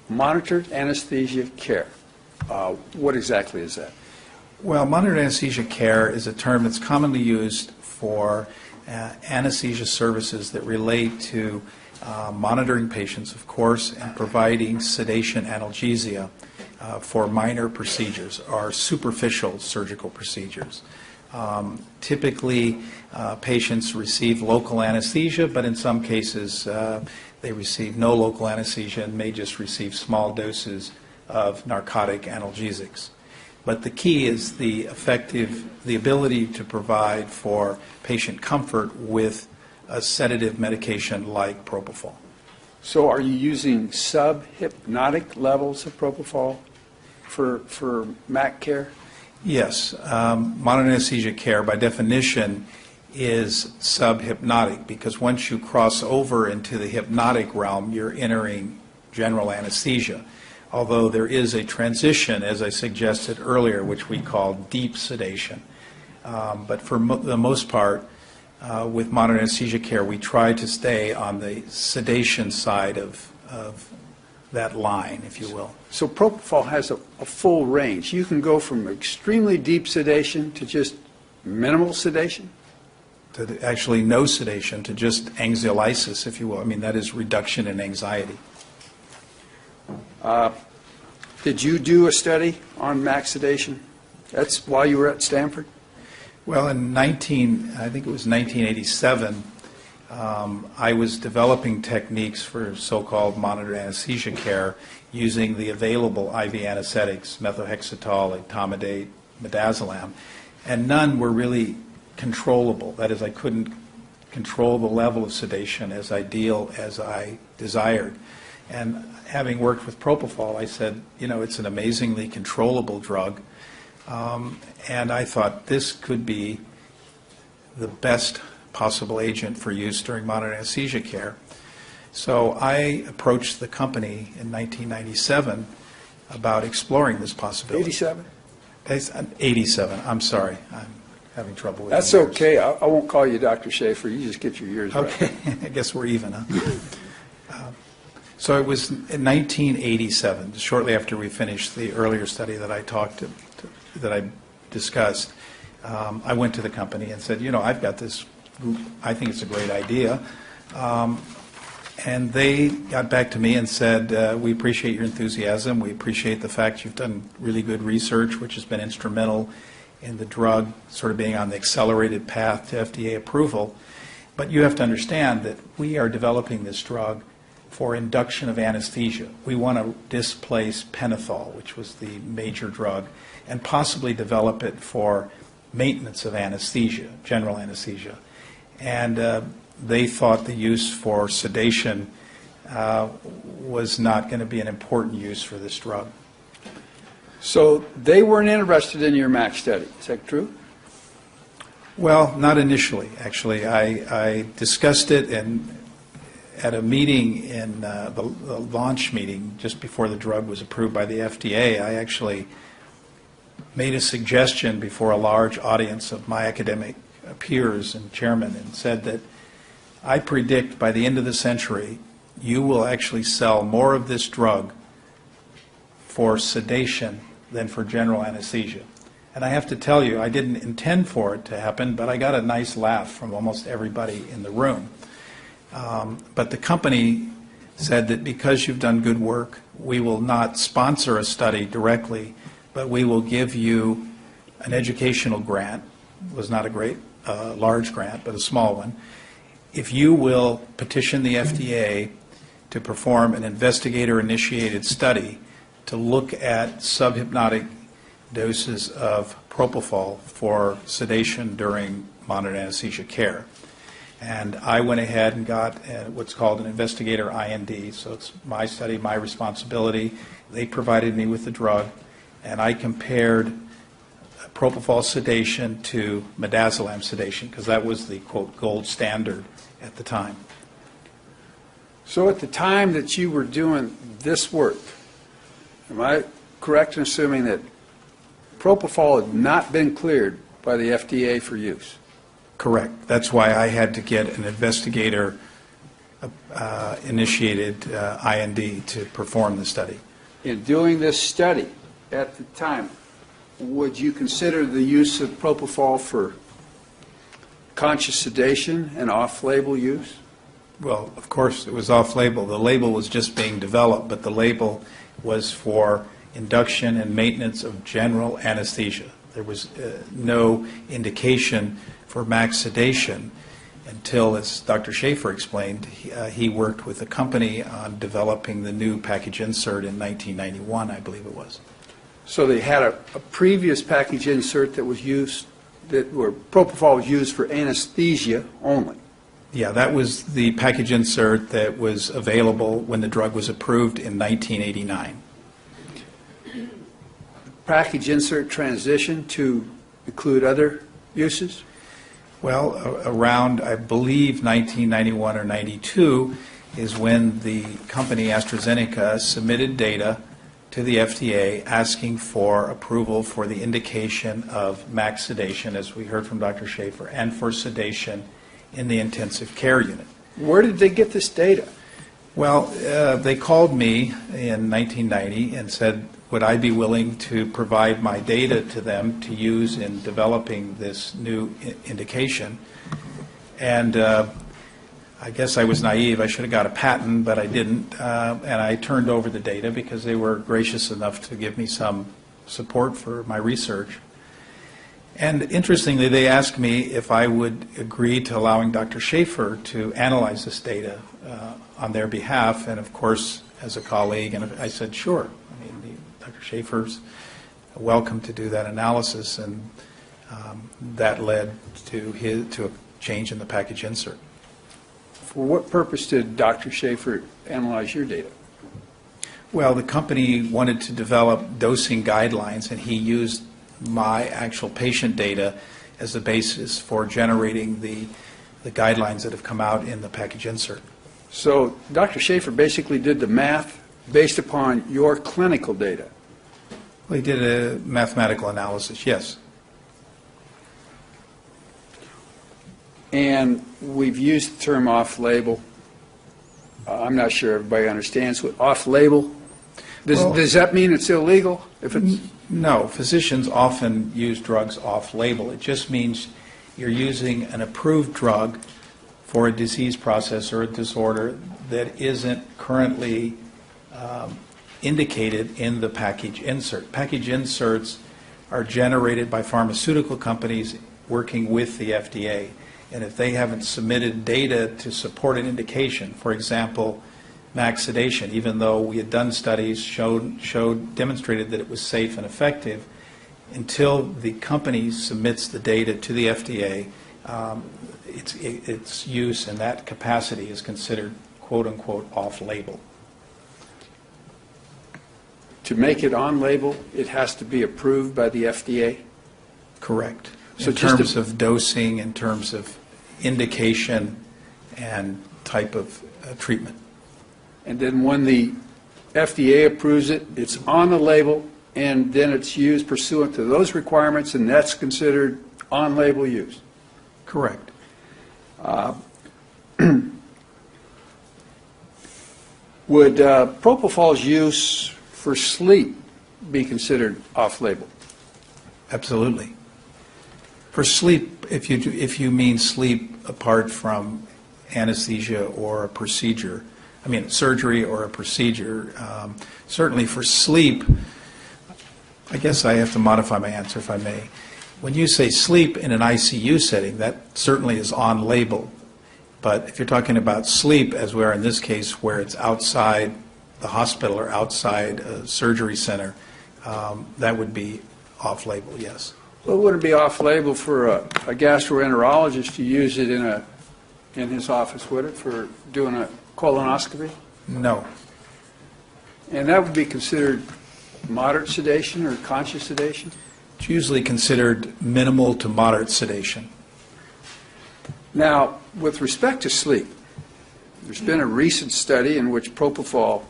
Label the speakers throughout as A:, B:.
A: monitored anesthesia care. What exactly is that?
B: Well, monitored anesthesia care is a term that's commonly used for anesthesia services that relate to monitoring patients, of course, and providing sedation analgesia for minor procedures or superficial surgical procedures. Typically, patients receive local anesthesia, but in some cases they receive no local anesthesia and may just receive small doses of narcotic analgesics. But the key is the ability to provide for patient comfort with a sedative medication like propofol.
A: So are you using sub-hypnotic levels of propofol for MAC care?
B: Yes. Monitored anesthesia care, by definition, is sub-hypnotic because once you cross over into the hypnotic realm, you're entering general anesthesia. Although there is a transition, as I suggested earlier, which we call deep sedation. But for the most part, with monitored anesthesia care, we try to stay on the sedation side of that line, if you will.
A: So propofol has a full range. You can go from extremely deep sedation to just minimal sedation?
B: To actually no sedation, to just anxiolysis, if you will. I mean, that is reduction in anxiety.
A: Did you do a study on MAC sedation? That's while you were at Stanford?
B: Well, in I think it was 1987, I was developing techniques for so-called monitored anesthesia care using the available IV anesthetics, methotrexate, etomidate, midazolam, and none were really controllable. That is, I couldn't control the level of sedation as ideal as I desired. And having worked with propofol, I said, you know, it's an amazingly controllable drug. And I thought this could be the best possible agent for use during monitored anesthesia care. So I approached the company in 1997 about exploring this possibility.
A: 87?
B: 87, I'm sorry. I'm having trouble with
A: That's
B: years.
A: okay. I won't call you Dr. Schaefer. You just get your years right.
B: Okay, I guess we're even, huh? So it was in 1987, shortly after we finished the earlier study that I discussed. I went to the company and said, you know, I've got this group. I think it's a great idea. And they got back to me and said, we appreciate your enthusiasm. We appreciate the fact you've done really good research, which has been instrumental in the drug sort of being on the accelerated path to FDA approval. But you have to understand that we are developing this drug for induction of anesthesia. We want to displace pentothal, which was the major drug, and possibly develop it for maintenance of anesthesia, general anesthesia. And they thought the use for sedation was not going to be an important use for this drug.
A: So they weren't interested in your MAC study. Is that true?
B: Well, not initially, actually. I discussed it at a meeting in the launch meeting just before the drug was approved by the FDA. I actually made a suggestion before a large audience of my academic peers and chairmen and said that I predict by the end of the century you will actually sell more of this drug for sedation than for general anesthesia. And I have to tell you, I didn't intend for it to happen, but I got a nice laugh from almost everybody in the room. But the company said that because you've done good work, we will not sponsor a study directly, but we will give you an educational grant. It was not a great large grant, but a small one. If you will petition the FDA to perform an investigator-initiated study to look at subhypnotic doses of propofol for sedation during monitored anesthesia care. And I went ahead and got what's called an investigator IND, so it's my study, my responsibility. They provided me with the drug, and I compared propofol sedation to midazolam sedation, because that was the, quote, gold standard at the time.
A: So at the time that you were doing this work, am I correct in assuming that propofol had not been cleared by the FDA for use?
B: Correct. That's why I had to get an investigator initiated IND to perform the study.
A: In doing this study at the time, would you consider the use of propofol for conscious sedation and off-label use?
B: Well, of course, it was off-label. The label was just being developed, but the label was for induction and maintenance of general anesthesia. There was no indication for max sedation until, as Dr. Schaefer explained, he worked with a company on developing the new package insert in 1991, I believe it was.
A: So they had a previous package insert that was used, where propofol was used for anesthesia only.
B: Yeah, that was the package insert that was available when the drug was approved in 1989.
A: Package insert transition to include other uses?
B: Well, around, I believe, 1991 or 92 is when the company AstraZeneca submitted data to the FDA asking for approval for the indication of max sedation, as we heard from Dr. Schaefer, and for sedation in the intensive care unit.
A: Where did they get this data?
B: Well, they called me in 1990 and said, would I be willing to provide my data to them to use in developing this new indication? And I guess I was naive. I should have got a patent, but I didn't. And I turned over the data because they were gracious enough to give me some support for my research. And interestingly, they asked me if I would agree to allowing Dr. Schaefer to analyze this data on their behalf, and of course, as a colleague, and I said, sure. I mean, Dr. Schaefer's welcome to do that analysis, and that led to a change in the package insert.
A: For what purpose did Dr. Schaefer analyze your data?
B: Well, the company wanted to develop dosing guidelines, and he used my actual patient data as the basis for generating the guidelines that have come out in the package insert.
A: So Dr. Schaefer basically did the math based upon your clinical data.
B: Well, he did a mathematical analysis, yes.
A: And we've used the term off-label. I'm not sure everybody understands what off-label. Does that mean it's illegal? If it's
B: No, physicians often use drugs off-label. It just means you're using an approved drug for a disease process or a disorder that isn't currently indicated in the package insert. Package inserts are generated by pharmaceutical companies working with the FDA. And if they haven't submitted data to support an indication, for example, max sedation, even though we had done studies, demonstrated that it was safe and effective, until the company submits the data to the FDA, its use in that capacity is considered quote-unquote off-label.
A: To make it on-label, it has to be approved by the FDA?
B: Correct.
A: So
B: in terms of dosing, in terms of indication and type of treatment.
A: And then when the FDA approves it, it's on the label, and then it's used pursuant to those requirements, and that's considered on-label use?
B: Correct.
A: Would propofol's use for sleep be considered off-label?
B: Absolutely. For sleep, if you mean sleep apart from anesthesia or a procedure, I mean surgery or a procedure, certainly for sleep, I guess I have to modify my answer if I may. When you say sleep in an ICU setting, that certainly is on label. But if you're talking about sleep, as we are in this case, where it's outside the hospital or outside a surgery center, that would be off-label, yes.
A: Well, would it be off-label for a gastroenterologist to use it in his office, would it, for doing a colonoscopy?
B: No.
A: And that would be considered moderate sedation or conscious sedation?
B: It's usually considered minimal to moderate sedation.
A: Now, with respect to sleep, there's been a recent study in which propofol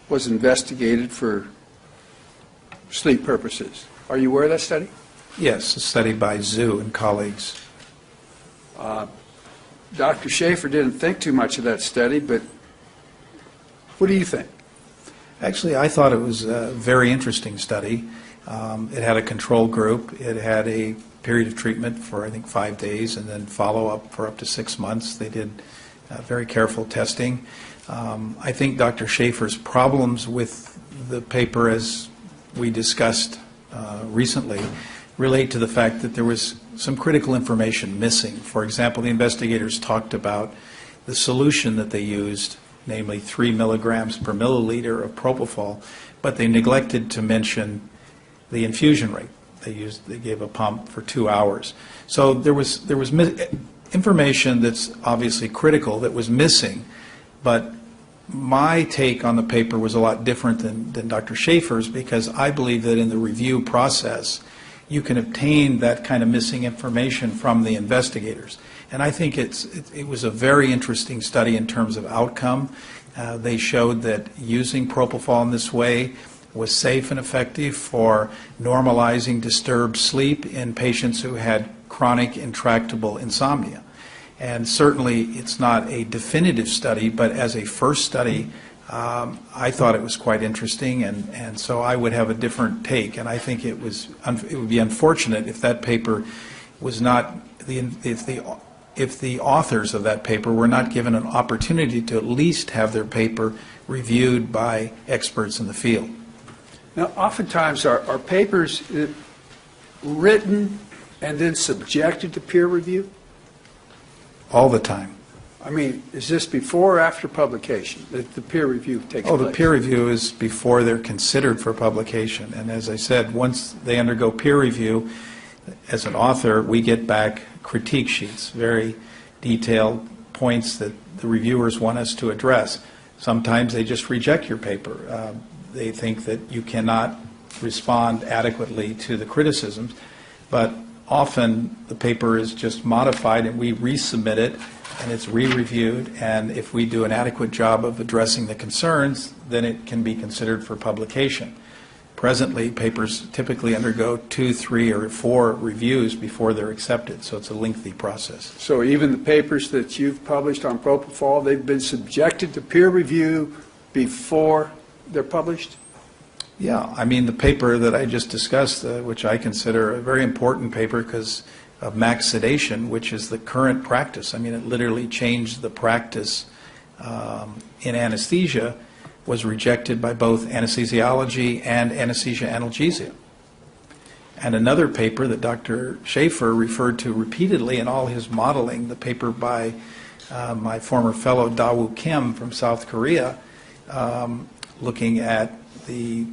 A: was investigated for sleep purposes. Are you aware of that study?
B: Yes, a study by Zhu and colleagues.
A: Dr. Schaefer didn't think too much of that study, but what do you think?
B: Actually, I thought it was a very interesting study. It had a control group. It had a period of treatment for, I think, 5 days, and then follow-up for up to 6 months. They did very careful testing. I think Dr. Schaefer's problems with the paper, as we discussed recently, relate to the fact that there was some critical information missing. For example, the investigators talked about the solution that they used, namely 3 milligrams per milliliter of propofol, but they neglected to mention the infusion rate. They gave a pump for 2 hours. So there was information that's obviously critical that was missing, but my take on the paper was a lot different than Dr. Schaefer's, because I believe that in the review process you can obtain that kind of missing information from the investigators. And I think it was a very interesting study in terms of outcome. They showed that using propofol in this way was safe and effective for normalizing disturbed sleep in patients who had chronic intractable insomnia. And certainly it's not a definitive study, but as a first study, I thought it was quite interesting, and so I would have a different take. And I think it would be unfortunate if that paper was not, if the authors of that paper were not given an opportunity to at least have their paper reviewed by experts in the field.
A: Now, oftentimes are papers written and then subjected to peer review?
B: All the time.
A: I mean, is this before or after publication that the peer review takes place?
B: Oh, the peer review is before they're considered for publication. And as I said, once they undergo peer review, as an author, we get back critique sheets, very detailed points that the reviewers want us to address. Sometimes they just reject your paper. They think that you cannot respond adequately to the criticisms, but often the paper is just modified and we resubmit it and it's re-reviewed, and if we do an adequate job of addressing the concerns, then it can be considered for publication. Presently, papers typically undergo 2, 3, or 4 reviews before they're accepted, so it's a lengthy process.
A: So even the papers that you've published on propofol, they've been subjected to peer review before they're published?
B: Yeah, I mean, the paper that I just discussed, which I consider a very important paper because of max sedation, which is the current practice. I mean, it literally changed the practice in anesthesia, was rejected by both anesthesiology and anesthesia analgesia. And another paper that Dr. Schaefer referred to repeatedly in all his modeling, the paper by my former fellow Da-Woo Kim from South Korea, looking at the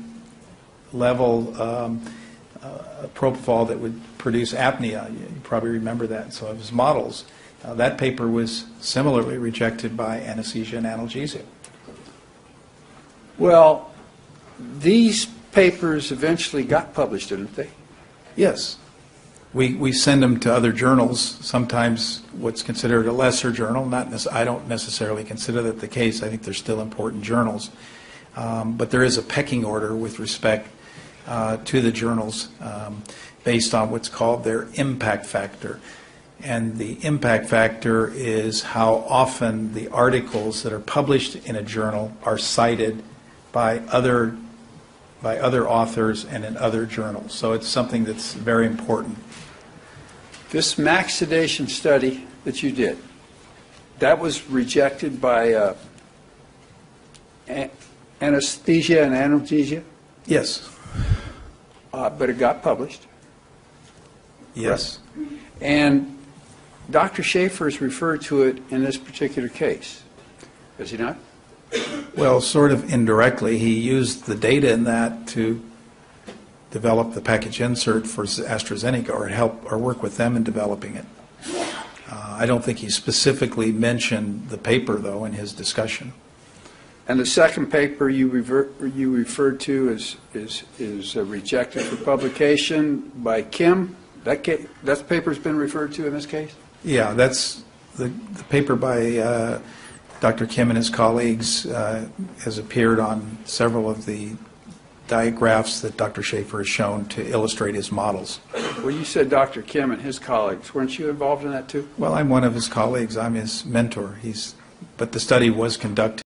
B: level of propofol that would produce apnea. You probably remember that. So of his models, that paper was similarly rejected by anesthesia and analgesia.
A: Well, these papers eventually got published, didn't they?
B: Yes. We send them to other journals, sometimes what's considered a lesser journal. I don't necessarily consider that the case. I think they're still important journals. But there is a pecking order with respect to the journals based on what's called their impact factor. And the impact factor is how often the articles that are published in a journal are cited by other authors and in other journals. So it's something that's very important.
A: This max sedation study that you did, that was rejected by anesthesia and analgesia?
B: Yes.
A: But it got published?
B: Yes.
A: And Dr. Schaefer has referred to it in this particular case, has he not?
B: Well, sort of indirectly. He used the data in that to develop the package insert for AstraZeneca, or help or work with them in developing it. I don't think he specifically mentioned the paper, though, in his discussion.
A: And the second paper you referred to is rejected for publication by Kim. That paper's been referred to in this case?
B: Yeah, that's the paper by Dr. Kim and his colleagues has appeared on several of the diagraphs that Dr. Schaefer has shown to illustrate his models.
A: Well, you said Dr. Kim and his colleagues. Weren't you involved in that too?
B: Well, I'm one of his colleagues. I'm his mentor. But the study was conducted